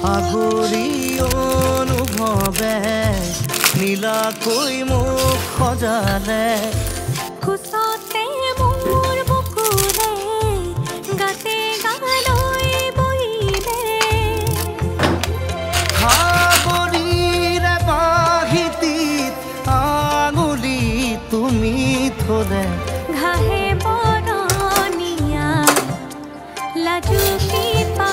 আগৰি অনুভৱে নীলাকৈ মোক সজালে খুচতে মোৰ বুকুৰে গাতে গালৈ বহিলে সাগৰীৰে বাহিতিত আঙুলি তুমি থলে ঘাহে বৰণীয়া লাজুকী পা